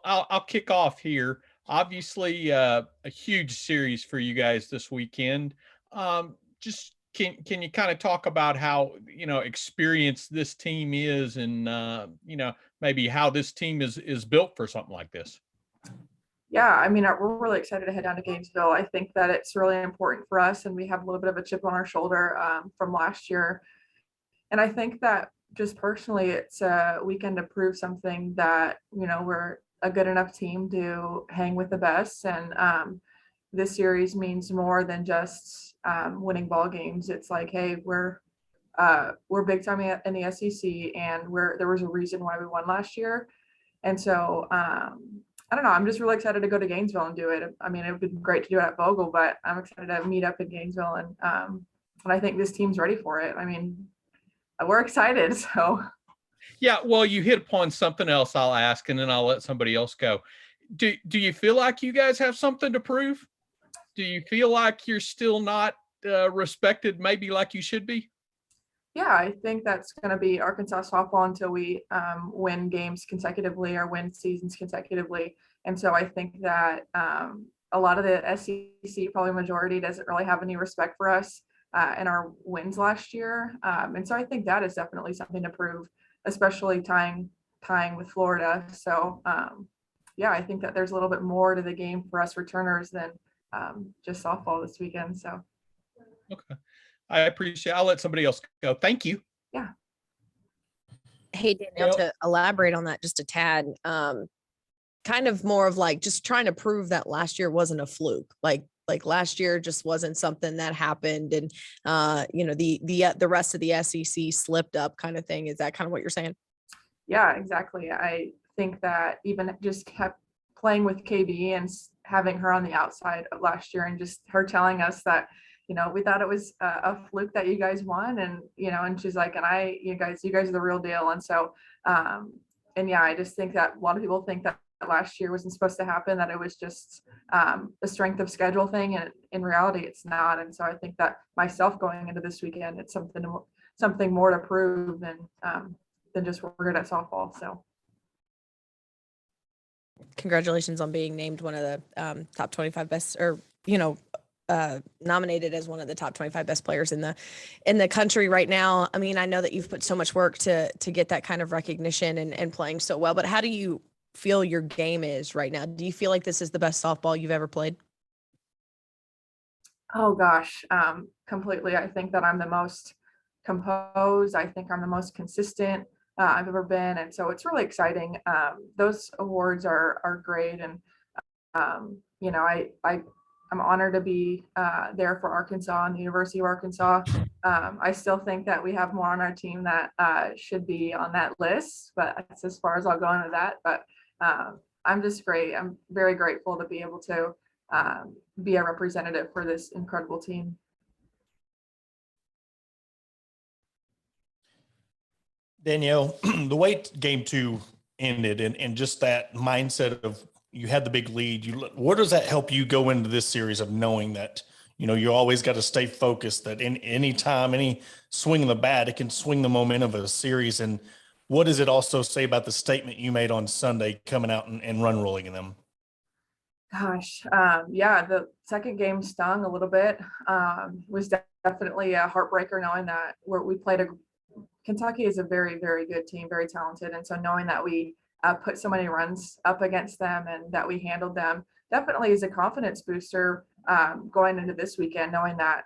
I'll kick off here. Obviously, a huge series for you guys this weekend. Just can you kind of talk about how experienced this team is, and maybe how this team is built for something like this? Yeah, I mean, we're really excited to head down to Gainesville. I think that it's really important for us, and we have a little bit of a chip on our shoulder from last year. And I think that just personally, it's a weekend to prove something that, we're a good enough team to hang with the best. And this series means more than just winning ball games. It's like, hey, we're big time in the SEC, and there was a reason why we won last year. And so I don't know. I'm just really excited to go to Gainesville and do it. I mean, it would be great to do it at Vogel, but I'm excited to meet up in Gainesville, and I think this team's ready for it. I mean, we're excited. So Yeah, well, you hit upon something else I'll ask, and then I'll let somebody else go. Do you feel like you guys have something to prove? Do you feel like you're still not respected maybe like you should be? yeah, I think that's going to be Arkansas softball until we win games consecutively or win seasons consecutively. And so I think that a lot of the SEC, probably majority, doesn't really have any respect for us in our wins last year. And so I think that is definitely something to prove, especially tying with Florida. So yeah, I think that there's a little bit more to the game for us returners than just softball this weekend. So Okay. I appreciate. I'll let somebody else go. Thank you. yeah. Hey, Danielle, Well, to elaborate on that just a tad, kind of more of like just trying to prove that last year wasn't a fluke. Like last year just wasn't something that happened, and the rest of the SEC slipped up, kind of thing. Is that kind of what you're saying? Yeah, exactly. I think that even just kept playing with KB and having her on the outside of last year, and just her telling us that, we thought it was a fluke that you guys won, and she's like, and you guys are the real deal. And so, and yeah, I just think that a lot of people think that last year wasn't supposed to happen, that it was just a strength of schedule thing, and in reality, it's not. And so I think that myself going into this weekend, it's something more to prove than just we're good at softball. So Congratulations on being named one of the top 25 best, or nominated as one of the top 25 best players in the country right now. I mean, I know that you've put so much work to get that kind of recognition and playing so well, but how do you feel your game is right now? Do you feel like this is the best softball you've ever played? oh gosh, completely. I think that I'm the most composed. I think I'm the most consistent I've ever been, and so it's really exciting. Those awards are great, and I'm honored to be there for Arkansas and the University of Arkansas. I still think that we have more on our team that should be on that list, but that's as far as I'll go into that. But I'm just great. I'm very grateful to be able to be a representative for this incredible team. Danielle, the way game two ended, and just that mindset of you had the big lead, where does that help you go into this series of knowing that, you always got to stay focused, that in any time, any swing of the bat, it can swing the momentum of a series. And what does it also say about the statement you made on Sunday coming out and run rolling in them? Gosh, yeah, the second game stung a little bit. Was definitely a heartbreaker knowing that we played Kentucky is a very, very good team, very talented. And so knowing that we put so many runs up against them and that we handled them definitely is a confidence booster going into this weekend, knowing that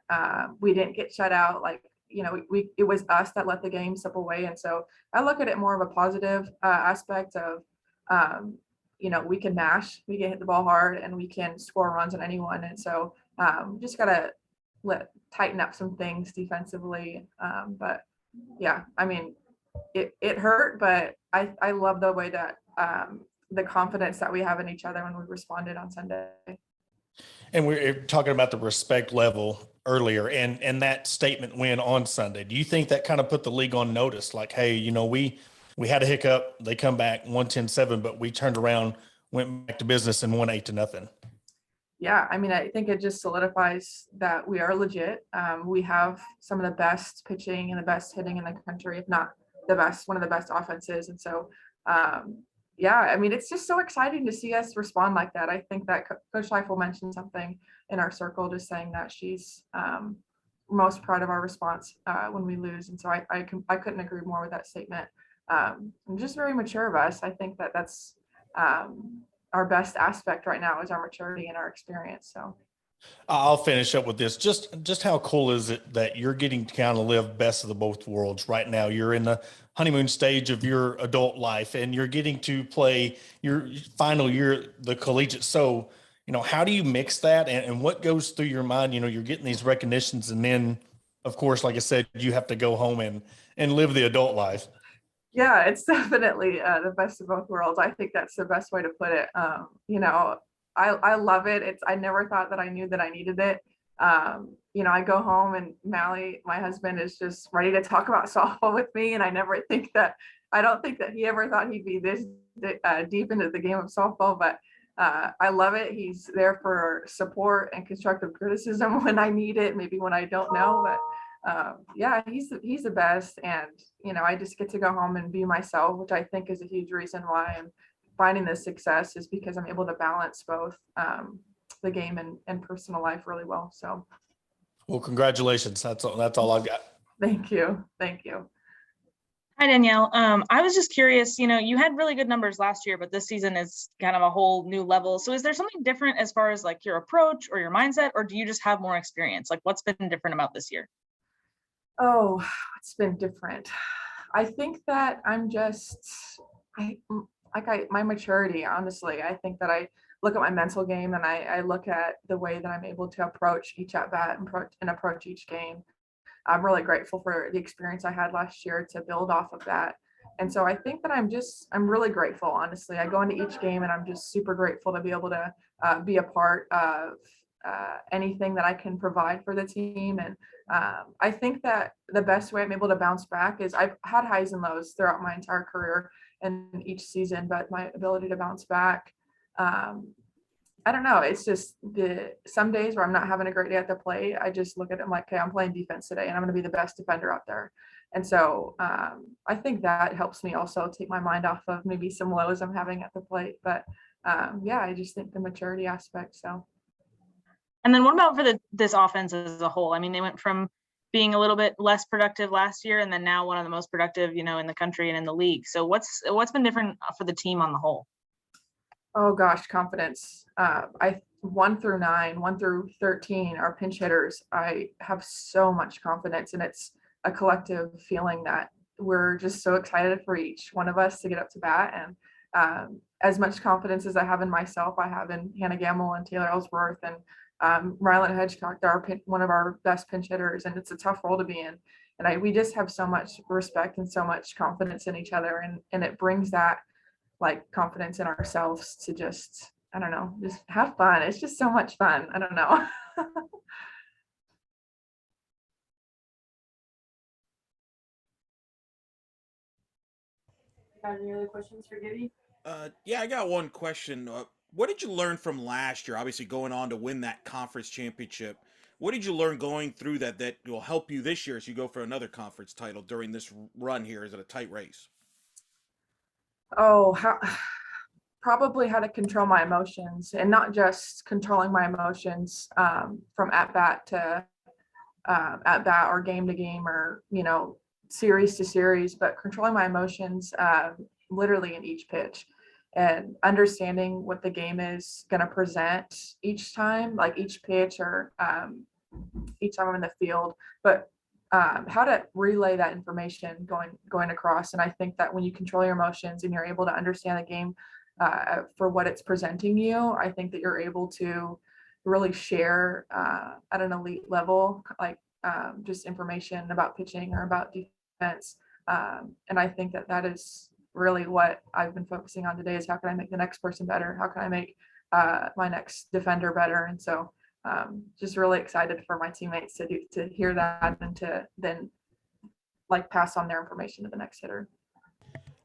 we didn't get shut out. Like, it was us that let the game slip away. And so I look at it more of a positive aspect of, we can mash, we can hit the ball hard, and we can score runs on anyone. And so just got to tighten up some things defensively. But yeah, I mean, it hurt, but I love the way that the confidence that we have in each other when we responded on Sunday. And we're talking about the respect level earlier, and that statement win on Sunday. Do you think that kind of put the league on notice? Like, hey, we had a hiccup, they come back 110-7, but we turned around, went back to business, and won 8-0. Yeah, I mean, I think it just solidifies that we are legit. We have some of the best pitching and the best hitting in the country, if not the best, one of the best offenses. And so yeah, I mean, it's just so exciting to see us respond like that. I think that Coach Leifel mentioned something in our circle, just saying that she's most proud of our response when we lose. And so I couldn't agree more with that statement. And just very mature of us. I think that that's our best aspect right now is our maturity and our experience. So I'll finish up with this. Just how cool is it that you're getting to kind of live best of the both worlds right now? You're in the honeymoon stage of your adult life, and you're getting to play your final year, the collegiate. So, how do you mix that, and what goes through your mind? You're getting these recognitions, and then, of course, like I said, you have to go home and live the adult life. yeah, it's definitely the best of both worlds. I think that's the best way to put it. I love it. I never thought that I knew that I needed it. I go home and Mally, my husband, is just ready to talk about softball with me, and I don't think that he ever thought he'd be this deep into the game of softball, but I love it. He's there for support and constructive criticism when I need it, maybe when I don't know, but yeah, he's the best. And, I just get to go home and be myself, which I think is a huge reason why I'm finding this success, is because I'm able to balance both the game and personal life really well. So Well, congratulations. That's all I've got. thank you. Thank you. Hi, Danielle. I was just curious, you had really good numbers last year, but this season is kind of a whole new level. So is there something different as far as like your approach or your mindset, or do you just have more experience? Like what's been different about this year? Oh, it's been different. I think that my maturity, honestly. I think that I look at my mental game, and I look at the way that I'm able to approach each at bat and approach each game. I'm really grateful for the experience I had last year to build off of that. And so I think that I'm really grateful, honestly. I go into each game and I'm just super grateful to be able to be a part of anything that I can provide for the team. And I think that the best way I'm able to bounce back is I've had highs and lows throughout my entire career and each season, but my ability to bounce back, I don't know. It's just some days where I'm not having a great day at the plate, I just look at it, I'm like, okay, I'm playing defense today and I'm going to be the best defender out there. And so I think that helps me also take my mind off of maybe some lows I'm having at the plate. But yeah, I just think the maturity aspect. So. And then what about for this offense as a whole? I mean, they went from being a little bit less productive last year, and then now one of the most productive, in the country and in the league. So what's been different for the team on the whole? Oh gosh, confidence. 1 through 9, 1 through 13 are pinch hitters. I have so much confidence, and it's a collective feeling that we're just so excited for each one of us to get up to bat. And as much confidence as I have in myself, I have in Hannah Gamble and Taylor Ellsworth and Rylan Hedgecock. They're one of our best pinch hitters, and it's a tough role to be in. And we just have so much respect and so much confidence in each other, and it brings that like confidence in ourselves to just, I don't know, just have fun. It's just so much fun. I don't know. Got any other questions for Gibby? Yeah, I got one question. What did you learn from last year? Obviously, going on to win that conference championship. What did you learn going through that will help you this year as you go for another conference title during this run here? Is it a tight race? Oh, probably how to control my emotions, and not just controlling my emotions from at bat to at bat or game to game, or series to series, but controlling my emotions literally in each pitch, and understanding what the game is going to present each time, like each pitch or each time I'm in the field, but how to relay that information going across. And I think that when you control your emotions and you're able to understand the game for what it's presenting you, I think that you're able to really share at an elite level, like just information about pitching or about defense. And I think that is really what I've been focusing on today, is how can I make the next person better? How can I make my next defender better? And so just really excited for my teammates to hear that, and to then like pass on their information to the next hitter.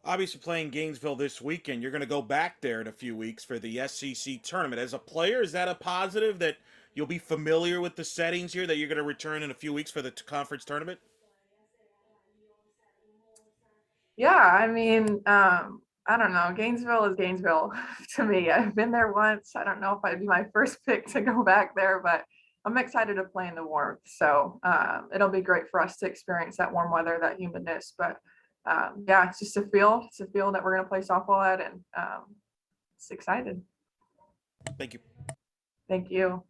Obviously, playing Gainesville this weekend, you're going to go back there in a few weeks for the SEC tournament. As a player, is that a positive that you'll be familiar with the settings here, that you're going to return in a few weeks for the conference tournament? Yeah, I mean, I don't know. Gainesville is Gainesville to me. I've been there once. I don't know if I'd be my first pick to go back there, but I'm excited to play in the warmth. So it'll be great for us to experience that warm weather, that humidness. But yeah, it's just a feel. It's a field that we're going to play softball at, and it's excited. Thank you. Thank you.